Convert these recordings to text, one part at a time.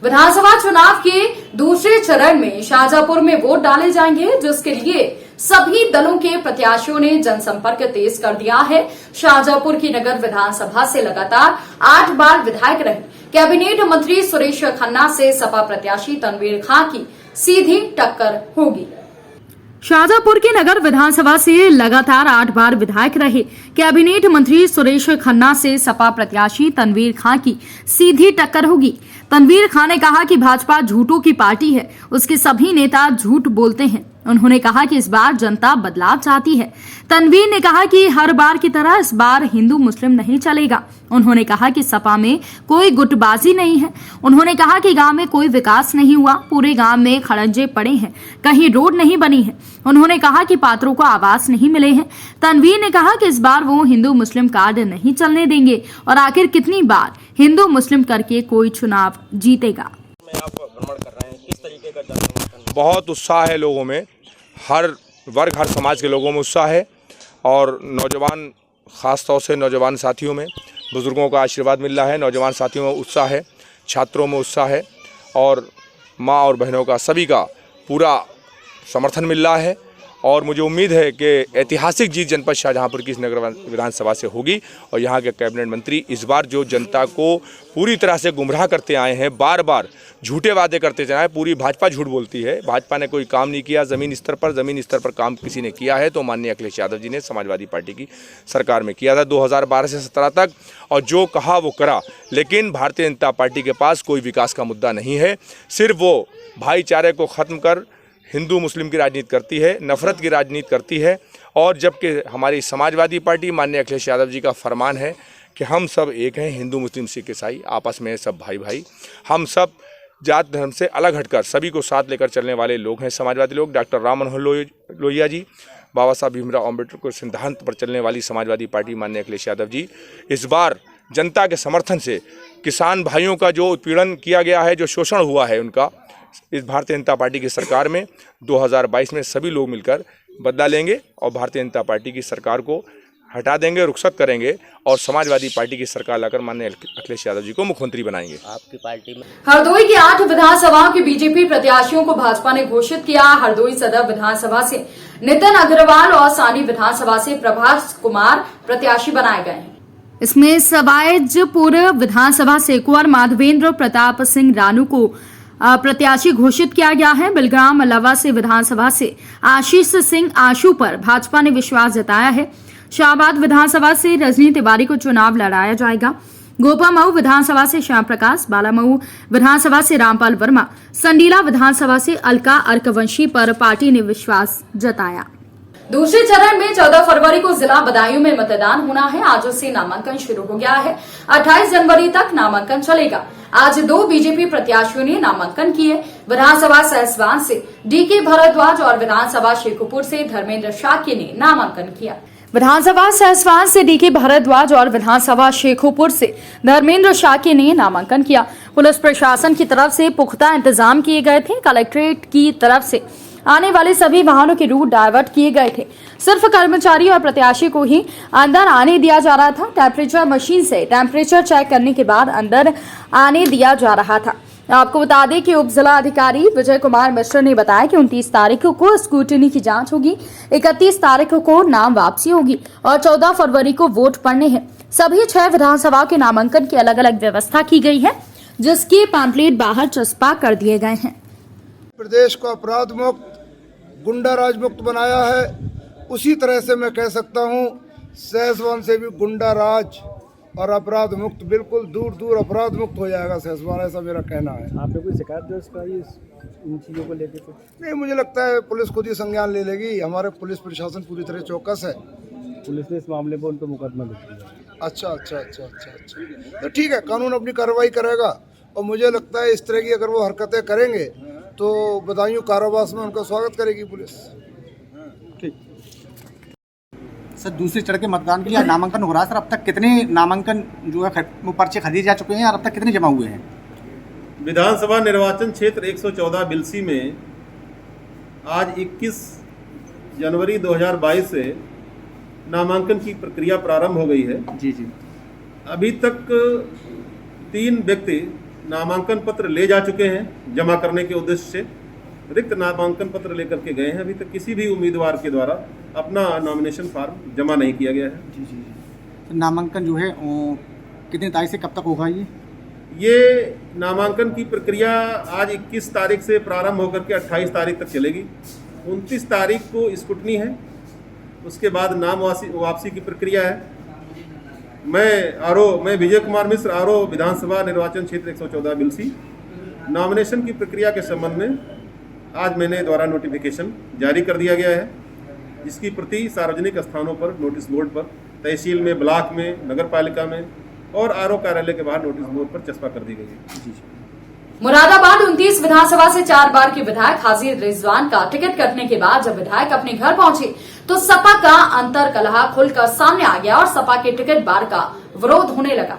विधानसभा चुनाव के दूसरे चरण में शाहजहांपुर में वोट डाले जाएंगे, जिसके लिए सभी दलों के प्रत्याशियों ने जनसंपर्क तेज कर दिया है। शाहजहांपुर की नगर विधानसभा से लगातार 8 बार विधायक रहे कैबिनेट मंत्री सुरेश खन्ना से सपा प्रत्याशी तनवीर खां की सीधी टक्कर होगी। शाहजहांपुर की नगर विधानसभा से लगातार 8 बार विधायक रहे कैबिनेट मंत्री सुरेश खन्ना से सपा प्रत्याशी तनवीर खां की सीधी टक्कर होगी। तनवीर खां ने कहा कि भाजपा झूठों की पार्टी है, उसके सभी नेता झूठ बोलते हैं। उन्होंने कहा कि इस बार जनता बदलाव चाहती है। तनवीर ने कहा कि हर बार की तरह इस बार हिंदू मुस्लिम नहीं चलेगा। उन्होंने कहा कि सपा में कोई गुटबाजी नहीं है। उन्होंने कहा कि गांव में कोई विकास नहीं हुआ, पूरे गांव में खड़ंजे पड़े हैं, कहीं रोड नहीं बनी है। उन्होंने कहा कि पात्रों को आवास नहीं मिले हैं। तनवीर ने कहा कि इस बार वो हिंदू मुस्लिम कार्ड नहीं चलने देंगे और आखिर कितनी बार हिंदू मुस्लिम करके कोई चुनाव जीतेगा। बहुत उत्साह है लोगों में, हर वर्ग हर समाज के लोगों में उत्साह है और नौजवान, ख़ास तौर से नौजवान साथियों में बुज़ुर्गों का आशीर्वाद मिल रहा है। नौजवान साथियों में उत्साह है, छात्रों में उत्साह है और माँ और बहनों का सभी का पूरा समर्थन मिल रहा है। और मुझे उम्मीद है कि ऐतिहासिक जीत जनपद शाहजहांपुर की इस नगर विधानसभा से होगी और यहाँ के कैबिनेट मंत्री इस बार जो जनता को पूरी तरह से गुमराह करते आए हैं, बार बार झूठे वादे करते जाए। पूरी भाजपा झूठ बोलती है, भाजपा ने कोई काम नहीं किया ज़मीन स्तर पर काम किसी ने किया है तो माननीय अखिलेश यादव जी ने समाजवादी पार्टी की सरकार में किया था 2012 से 17 तक, और जो कहा वो करा। लेकिन भारतीय जनता पार्टी के पास कोई विकास का मुद्दा नहीं है, सिर्फ वो भाईचारे को ख़त्म कर हिंदू मुस्लिम की राजनीति करती है, नफरत की राजनीति करती है। और जबकि हमारी समाजवादी पार्टी माननीय अखिलेश यादव जी का फरमान है कि हम सब एक हैं, हिंदू मुस्लिम सिख ईसाई आपस में सब भाई भाई, हम सब जात धर्म से अलग हटकर सभी को साथ लेकर चलने वाले लोग हैं समाजवादी लोग। डॉक्टर राम मनोहर लोहिया जी, बाबा साहब भीमराव अम्बेडकर के सिद्धांत पर चलने वाली समाजवादी पार्टी माननीय अखिलेश यादव जी इस बार जनता के समर्थन से किसान भाइयों का जो उत्पीड़न किया गया है, जो शोषण हुआ है उनका, इस भारतीय जनता पार्टी की सरकार में 2022 में सभी लोग मिलकर बदला लेंगे और भारतीय जनता पार्टी की सरकार को हटा देंगे, रुखसत करेंगे और समाजवादी पार्टी की सरकार लाकर माननीय अखिलेश यादव जी को मुख्यमंत्री बनाएंगे। आपकी पार्टी में हरदोई की 8 विधानसभाओं के बीजेपी प्रत्याशियों को भाजपा ने घोषित किया। हरदोई सदर विधानसभा से नितिन अग्रवाल और सानी विधानसभा से प्रभास कुमार प्रत्याशी बनाए गए हैं। इसमें सवाईजपुर विधानसभा से कुंवर माधवेंद्र प्रताप सिंह रानू को प्रत्याशी घोषित किया गया है। बिलग्राम लवा से विधानसभा से आशीष सिंह आशु पर भाजपा ने विश्वास जताया है। शाहबाद विधानसभा से रजनी तिवारी को चुनाव लड़ाया जाएगा। गोपामऊ विधानसभा से श्याम प्रकाश, बालामऊ विधानसभा से रामपाल वर्मा, संडीला विधानसभा से अलका अर्कवंशी पर पार्टी ने विश्वास जताया। दूसरे चरण में 14 फरवरी को जिला बदायूं में मतदान होना है। आज से नामांकन शुरू हो गया है। 28 जनवरी तक नामांकन चलेगा। आज 2 बीजेपी प्रत्याशियों ने नामांकन किए। विधानसभा सहसवान से डीके भारद्वाज और विधानसभा शेखोपुर से धर्मेंद्र शाक्य ने नामांकन किया। विधानसभा सहसवान से डीके भारद्वाज और विधानसभा शेखोपुर से धर्मेंद्र शाक्य ने नामांकन किया। पुलिस प्रशासन की तरफ से पुख्ता इंतजाम किए गए थे। कलेक्ट्रेट की तरफ से आने वाले सभी वाहनों के रूट डायवर्ट किए गए थे। सिर्फ कर्मचारी और प्रत्याशी को ही अंदर आने दिया जा रहा था। टेम्परेचर मशीन से टेम्परेचर चेक करने के बाद अंदर आने दिया जा रहा था। आपको बता दें कि उप जिला अधिकारी विजय कुमार मिश्र ने बताया कि 29 तारीख को स्क्रूटनी की जांच होगी, 31 तारीख को नाम वापसी होगी और 14 फरवरी को वोट पड़ने हैं। सभी 6 विधानसभा के नामांकन की अलग अलग व्यवस्था की गई है, जिसके पैम्पलेट बाहर चस्पा कर दिए गए हैं। प्रदेश को अपराध मुक्त, गुंडा राज मुक्त बनाया है, उसी तरह से मैं कह सकता हूँ सहसवान से भी गुंडा राज और अपराध मुक्त, बिल्कुल दूर दूर अपराध मुक्त हो जाएगा सहसवान, ऐसा मेरा कहना है। आपने कोई शिकायत दर्ज कराई इन चीज़ों को लेकर? नहीं, मुझे लगता है पुलिस खुद ही संज्ञान ले लेगी। हमारे पुलिस प्रशासन पूरी तरह चौकस है। पुलिस ने इस मामले पर उन पर मुकदमा लिख दिया। अच्छा, तो ठीक है, कानून अपनी कार्रवाई करेगा और मुझे लगता है इस तरह की अगर वो हरकतें करेंगे तो बदायूं कारावास में उनका स्वागत करेगी पुलिस। ठीक सर, दूसरे चरण के मतदान के लिए नामांकन हो रहा है सर। अब तक कितने नामांकन जो है पर्चे खरीदे जा चुके हैं और अब तक कितने जमा हुए हैं? विधानसभा निर्वाचन क्षेत्र 114 बिलसी में आज 21 जनवरी 2022 से नामांकन की प्रक्रिया प्रारंभ हो गई है। जी। अभी तक 3 व्यक्ति नामांकन पत्र ले जा चुके हैं जमा करने के उद्देश्य से। रिक्त नामांकन पत्र लेकर के गए हैं। अभी तक किसी भी उम्मीदवार के द्वारा अपना नॉमिनेशन फॉर्म जमा नहीं किया गया है। तो नामांकन जो है वो कितनी तारीख से कब तक होगा ये नामांकन की प्रक्रिया आज 21 तारीख से प्रारंभ होकर के 28 तारीख तक चलेगी। 29 तारीख को स्क्रूटनी है, उसके बाद नाम वापसी की प्रक्रिया है। मैं विजय कुमार मिश्र आरो विधानसभा निर्वाचन क्षेत्र 114 बिलसी नॉमिनेशन की प्रक्रिया के संबंध में आज मैंने द्वारा नोटिफिकेशन जारी कर दिया गया है, जिसकी प्रति सार्वजनिक स्थानों पर, नोटिस बोर्ड पर, तहसील में, ब्लॉक में, नगर पालिका में और आरओ कार्यालय के बाहर नोटिस बोर्ड पर चस्पा कर दी गई है। मुरादाबाद 29 विधानसभा से 4 बार के विधायक हाजी रिजवान का टिकट कटने के बाद जब विधायक अपने घर पहुंचे तो सपा का अंतर कलह खुलकर सामने आ गया और सपा के टिकट बार का विरोध होने लगा।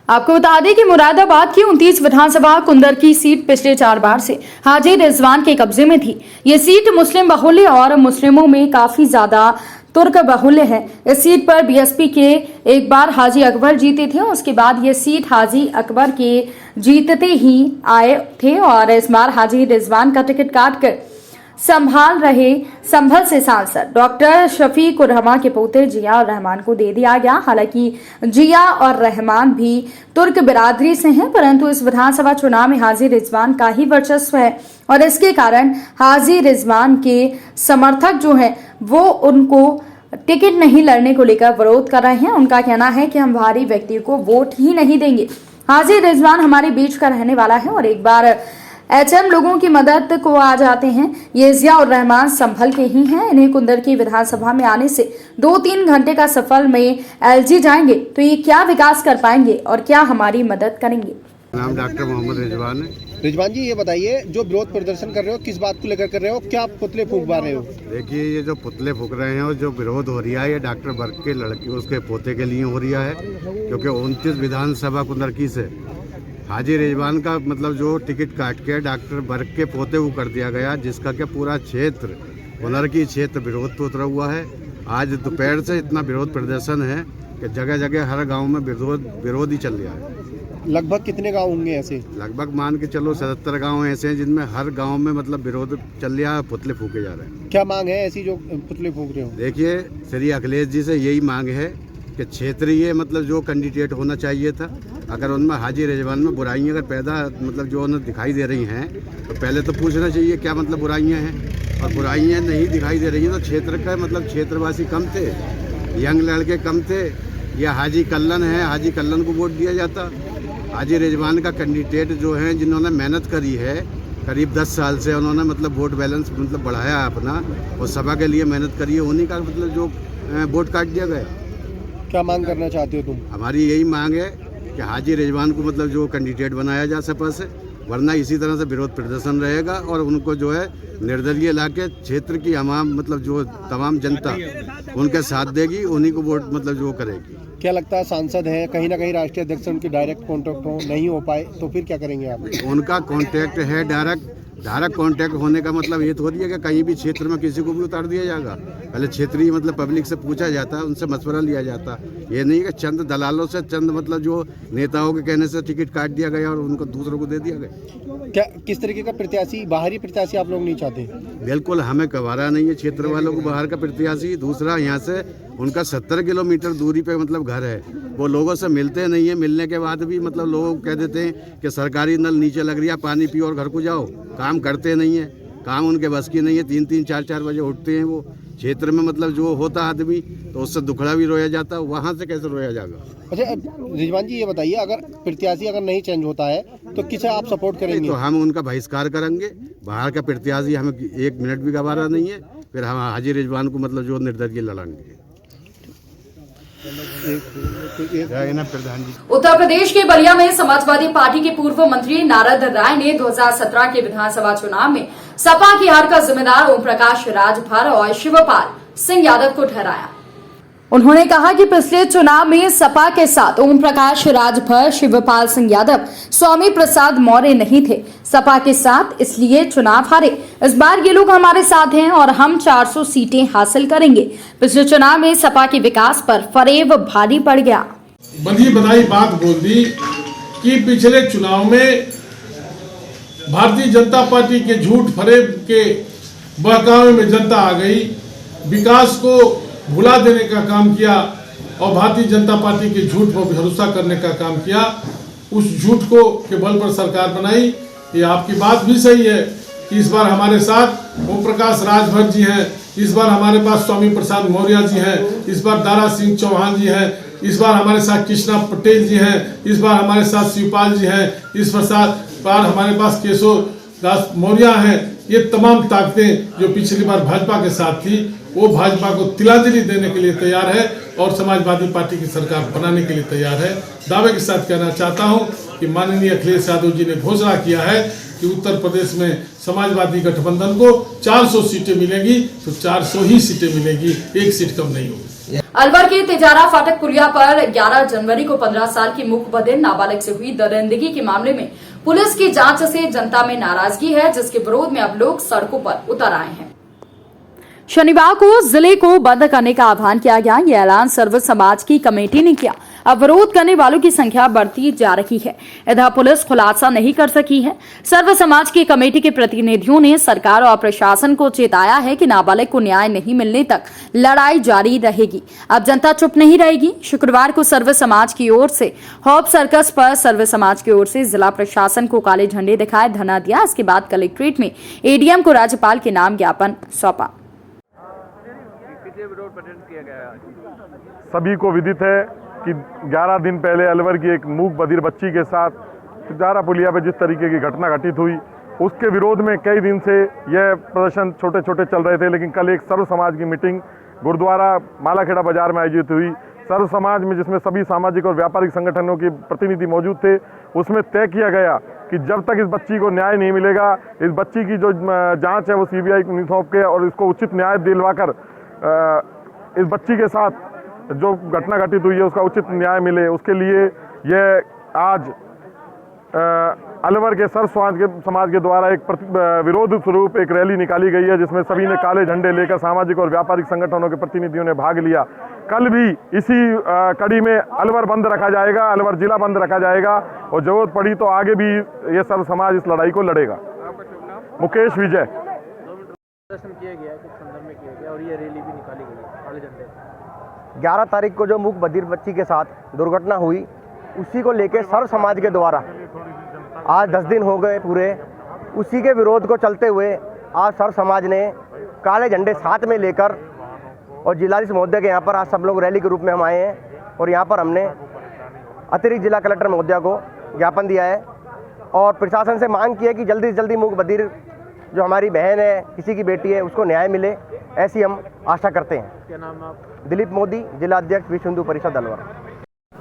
आपको बता दें कि मुरादाबाद की 29 विधानसभा कुंदर की सीट पिछले 4 बार से हाजी रिजवान के कब्जे में थी। ये सीट मुस्लिम बहुल्य और मुस्लिमों में काफी ज्यादा तुर्क बहुल्य है। इस सीट पर बीएसपी के एक बार हाजी अकबर जीते थे, उसके बाद ये सीट हाजी अकबर के जीतते ही आए थे और इस बार हाजी रिजवान का टिकट काटकर संभाल रहे संभल से सांसद डॉक्टर शफीक उर रहमान के पोते जिया और रहमान को दे दिया गया। हालांकि जिया और रहमान भी तुर्क बिरादरी से हैं, परंतु इस विधानसभा चुनाव में हाजी रिजवान का ही वर्चस्व है और इसके कारण हाजी रिजवान के समर्थक जो हैं वो उनको टिकट नहीं लड़ने को लेकर विरोध कर रहे हैं। उनका कहना है कि हम बाहरी व्यक्ति को वोट ही नहीं देंगे। हाजी रिजवान हमारे बीच का रहने वाला है और एक बार एचएम लोगों की मदद को आ जाते हैं। ये जिया और रहमान संभल के ही हैं। इन्हें कुंदर की विधानसभा में आने से 2-3 घंटे का सफर में एलजी जाएंगे तो ये क्या विकास कर पाएंगे और क्या हमारी मदद करेंगे। नाम डॉक्टर मोहम्मद रिजवान है। रिजवान जी, ये बताइए, जो विरोध प्रदर्शन कर रहे हो किस बात को लेकर कर रहे हो, क्या पुतले फूंकवा रहे हो? देखिए, ये जो पुतले फूक रहे हैं और जो विरोध हो रहा है ये डॉक्टर बर्क के लड़के उसके पोते के लिए हो रहा है, क्योंकि 29 विधानसभा कुंदरकी से हाजी रिजवान का मतलब जो टिकट काट के डॉक्टर बर्क के पोते को कर दिया गया, जिसका क्या पूरा क्षेत्र कुंदरकी क्षेत्र विरोध पे उतरा हुआ है। आज दोपहर से इतना विरोध प्रदर्शन है कि जगह जगह हर गाँव में विरोध ही चल रहा है। लगभग कितने गांव होंगे ऐसे? लगभग मान के चलो 77 गांव ऐसे हैं जिनमें हर गांव में मतलब विरोध चल रहा है, पुतले फूके जा रहे हैं। क्या मांग है ऐसी जो पुतले फूक रहे हो? देखिए, श्री अखिलेश जी से यही मांग है कि क्षेत्रीय मतलब जो कैंडिडेट होना चाहिए था, अगर उनमें हाजी रिजवान में बुराइयां अगर पैदा मतलब जो उन्हें दिखाई दे रही हैं तो पहले तो पूछना चाहिए क्या मतलब बुराइयां हैं, और बुराइयां नहीं दिखाई दे रही हैं तो क्षेत्र का मतलब क्षेत्रवासी कम थे, यंग लड़के कम थे, या हाजी कल्लन है, हाजी कल्लन को वोट दिया जाता। हाजी रिजवान का कैंडिडेट जो हैं जिन्होंने मेहनत करी है करीब 10 साल से, उन्होंने मतलब वोट बैलेंस मतलब बढ़ाया अपना और सभा के लिए मेहनत करी है, उन्हीं का मतलब जो वोट काट दिया गया। क्या मांग करना चाहते हो तुम? हमारी यही मांग है कि हाजी रिजवान को मतलब जो कैंडिडेट बनाया जा सपा से, वरना इसी तरह से विरोध प्रदर्शन रहेगा और उनको जो है निर्दलीय ला के क्षेत्र की मतलब जो तमाम जनता उनके साथ देगी, उन्हीं को वोट मतलब जो करेगी। क्या लगता है सांसद हैं, कहीं ना कहीं राष्ट्रीय अध्यक्ष उनके डायरेक्ट कॉन्टेक्ट हो, नहीं हो पाए तो फिर क्या करेंगे आप? उनका कॉन्टेक्ट है डायरेक्ट कॉन्टेक्ट होने का मतलब ये थोड़ी है कि कहीं भी क्षेत्र में किसी को भी उतार दिया जाएगा। पहले क्षेत्रीय मतलब पब्लिक से पूछा जाता है, उनसे मशवरा लिया जाता। ये नहीं कि चंद दलालों से, चंद मतलब जो नेताओं के कहने से टिकट काट दिया गया और उनको दूसरों को दे दिया गया। क्या किस तरीके का प्रत्याशी, बाहरी प्रत्याशी आप लोग नहीं चाहते? बिल्कुल हमें कवारा नहीं है क्षेत्र वालों को बाहर का प्रत्याशी। दूसरा, यहाँ से उनका 70 किलोमीटर दूरी पे मतलब घर है, वो लोगों से मिलते नहीं है, मिलने के बाद भी मतलब लोग कह देते हैं कि सरकारी नल नीचे लग रही है, पानी पियो और घर को जाओ। काम करते नहीं है, काम उनके बस की नहीं है। 3-3, 4-4 बजे उठते हैं वो। क्षेत्र में मतलब जो होता आदमी तो उससे दुखड़ा भी रोया जाता, वहाँ से कैसे रोया जाएगा? अच्छा रिजवान जी, ये बताइए, अगर प्रत्याशी अगर नहीं चेंज होता है तो किसे आप सपोर्ट करेंगे? तो हम उनका बहिष्कार करेंगे। बाहर का प्रत्याशी हमें 1 मिनट भी गवारा नहीं है, फिर हम हाजी रिजवान को मतलब जो निर्दलीय लड़ाएंगे। उत्तर प्रदेश के बलिया में समाजवादी पार्टी के पूर्व मंत्री नारद राय ने 2017 के विधानसभा चुनाव में सपा की हार का जिम्मेदार ओम प्रकाश राजभर और शिवपाल सिंह यादव को ठहराया। उन्होंने कहा कि पिछले चुनाव में सपा के साथ ओम प्रकाश राजभर, शिवपाल सिंह यादव, स्वामी प्रसाद मौर्य नहीं थे, सपा के साथ इसलिए चुनाव हारे। इस बार ये लोग हमारे साथ हैं और हम 400 सीटें हासिल करेंगे। पिछले चुनाव में सपा के विकास पर फरेब भारी पड़ गया। बंधी बनाई बात बोल दी कि पिछले चुनाव में भारतीय जनता पार्टी के झूठ फरेब के बहकावे में जनता आ गई, विकास को भुला देने का काम किया और भारतीय जनता पार्टी के झूठ पर भरोसा करने का काम किया। उस झूठ को के बल पर सरकार बनाई। ये आपकी बात भी सही है कि इस बार हमारे साथ ओम प्रकाश राजभर जी हैं, इस बार हमारे पास स्वामी प्रसाद मौर्य जी हैं, इस बार दारा सिंह चौहान जी हैं, इस बार हमारे साथ कृष्णा पटेल जी हैं, इस बार हमारे साथ शिवपाल जी हैं, इस बार हमारे पास केशव दास मौर्य हैं। ये तमाम ताकतें जो पिछली बार भाजपा के साथ थी वो भाजपा को तिलांजलि देने के लिए तैयार है और समाजवादी पार्टी की सरकार बनाने के लिए तैयार है। दावे के साथ कहना चाहता हूं कि माननीय अखिलेश यादव जी ने घोषणा किया है कि उत्तर प्रदेश में समाजवादी गठबंधन को 400 सीटें मिलेंगी तो 400 ही सीटें मिलेंगी, एक सीट कम नहीं होगी। अलवर के तिजारा फाटक पुलिया पर 11 जनवरी को 15 साल की मुखबधिर नाबालिग से हुई दरिंदगी के मामले में पुलिस की जांच से जनता में नाराजगी है, जिसके विरोध में अब लोग सड़कों पर उतर आए हैं। शनिवार को जिले को बंद करने का आह्वान किया गया। यह ऐलान सर्व समाज की कमेटी ने किया। अब विरोध करने वालों की संख्या बढ़ती जा रही है। इधर पुलिस खुलासा नहीं कर सकी है। सर्व समाज की कमेटी के प्रतिनिधियों ने सरकार और प्रशासन को चेताया है कि नाबालिग को न्याय नहीं मिलने तक लड़ाई जारी रहेगी। अब जनता चुप नहीं रहेगी। शुक्रवार को सर्व समाज की ओर से हॉप सर्कस पर सर्व समाज की ओर से जिला प्रशासन को काले झंडे दिखाए धरना दिया। इसके बाद कलेक्ट्रेट में एडीएम को राज्यपाल के नाम ज्ञापन सौंपा। सभी को विदित है कि 11 दिन पहले अलवर की एक मूक बधिर बच्ची के साथ तिजारा पुलिया पे जिस तरीके की घटना घटित हुई, उसके विरोध में कई दिन से यह प्रदर्शन छोटे छोटे चल रहे थे। लेकिन कल एक सर्व समाज की मीटिंग गुरुद्वारा मालाखेड़ा बाजार में आयोजित हुई। सर्व समाज में जिसमें सभी सामाजिक और व्यापारिक संगठनों के प्रतिनिधि मौजूद थे, उसमें तय किया गया कि जब तक इस बच्ची को न्याय नहीं मिलेगा, इस बच्ची की जो जाँच है वो CBI को सौंप के और इसको उचित न्याय दिलवाकर इस बच्ची के साथ जो घटना घटित हुई है उसका उचित न्याय मिले, उसके लिए यह आज अलवर के सर्व समाज के द्वारा एक विरोध स्वरूप एक रैली निकाली गई है, जिसमें सभी ने काले झंडे लेकर सामाजिक और व्यापारिक संगठनों के प्रतिनिधियों ने भाग लिया। कल भी इसी कड़ी में अलवर बंद रखा जाएगा, अलवर जिला बंद रखा जाएगा और जरूरत पड़ी तो आगे भी ये सर्व समाज इस लड़ाई को लड़ेगा। मुकेश विजय। किया गया किस संदर्भ में किया गया और ये रैली भी निकाली गई काले झंडे? 11 तारीख को जो मूक बधिर बच्ची के साथ दुर्घटना हुई, उसी को लेकर सर्व समाज के द्वारा आज 10 दिन हो गए पूरे, उसी के विरोध को चलते हुए आज सर्व समाज ने काले झंडे साथ में लेकर और जिलाधीश महोदय के यहाँ पर आज सब लोग रैली के रूप में हम आए हैं और यहाँ पर हमने अतिरिक्त जिला कलेक्टर महोदय को ज्ञापन दिया है और प्रशासन से मांग की है कि जल्दी से जल्दी मूक बधिर जो हमारी बहन है, किसी की बेटी है, उसको न्याय मिले, ऐसी हम आशा करते हैं। क्या नाम है आप? दिलीप मोदी, जिला अध्यक्ष विश्व हिंदू परिषद अलवर।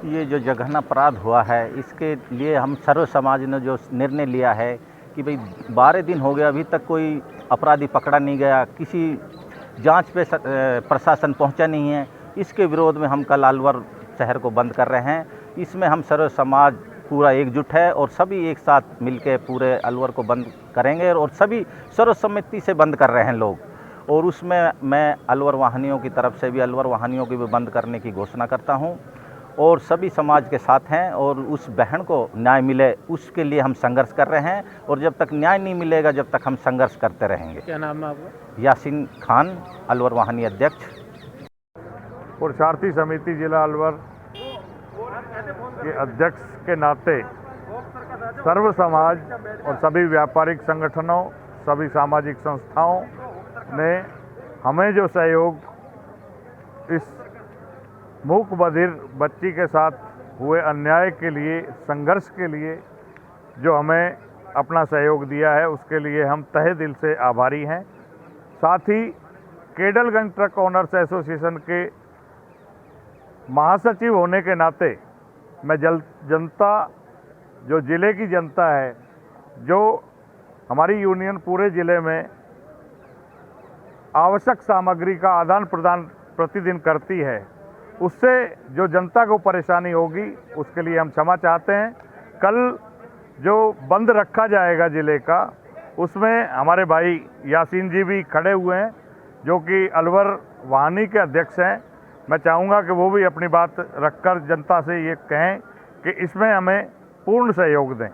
ये जो जघन्य अपराध हुआ है, इसके लिए हम सर्व समाज ने जो निर्णय लिया है कि भाई 12 दिन हो गया, अभी तक कोई अपराधी पकड़ा नहीं गया, किसी जांच पे प्रशासन पहुंचा नहीं है। इसके विरोध में हम कल अलवर शहर को बंद कर रहे हैं। इसमें हम सर्व समाज पूरा एकजुट है और सभी एक साथ मिलकर पूरे अलवर को बंद करेंगे और सभी सर्वसम्मति से बंद कर रहे हैं लोग। और उसमें मैं अलवर वाहनियों की तरफ से भी अलवर वाहनियों की भी बंद करने की घोषणा करता हूं और सभी समाज के साथ हैं और उस बहन को न्याय मिले उसके लिए हम संघर्ष कर रहे हैं और जब तक न्याय नहीं मिलेगा जब तक हम संघर्ष करते रहेंगे। क्या नाम है आपका? यासीन खान, अलवर वाहनी अध्यक्ष। पुरुषार्थी समिति जिला अलवर के अध्यक्ष के नाते सर्व समाज और सभी व्यापारिक संगठनों, सभी सामाजिक संस्थाओं ने हमें जो सहयोग इस मूक बधिर बच्ची के साथ हुए अन्याय के लिए, संघर्ष के लिए जो हमें अपना सहयोग दिया है, उसके लिए हम तहे दिल से आभारी हैं। साथ ही केडलगंज ट्रक ओनर्स एसोसिएशन के महासचिव होने के नाते मैं जनता, जो ज़िले की जनता है, जो हमारी यूनियन पूरे ज़िले में आवश्यक सामग्री का आदान प्रदान प्रतिदिन करती है, उससे जो जनता को परेशानी होगी उसके लिए हम क्षमा चाहते हैं। कल जो बंद रखा जाएगा ज़िले का, उसमें हमारे भाई यासीन जी भी खड़े हुए हैं जो कि अलवर वाहनी के अध्यक्ष हैं। मैं चाहूँगा कि वो भी अपनी बात रखकर जनता से ये कहें कि इसमें हमें पूर्ण सहयोग दें।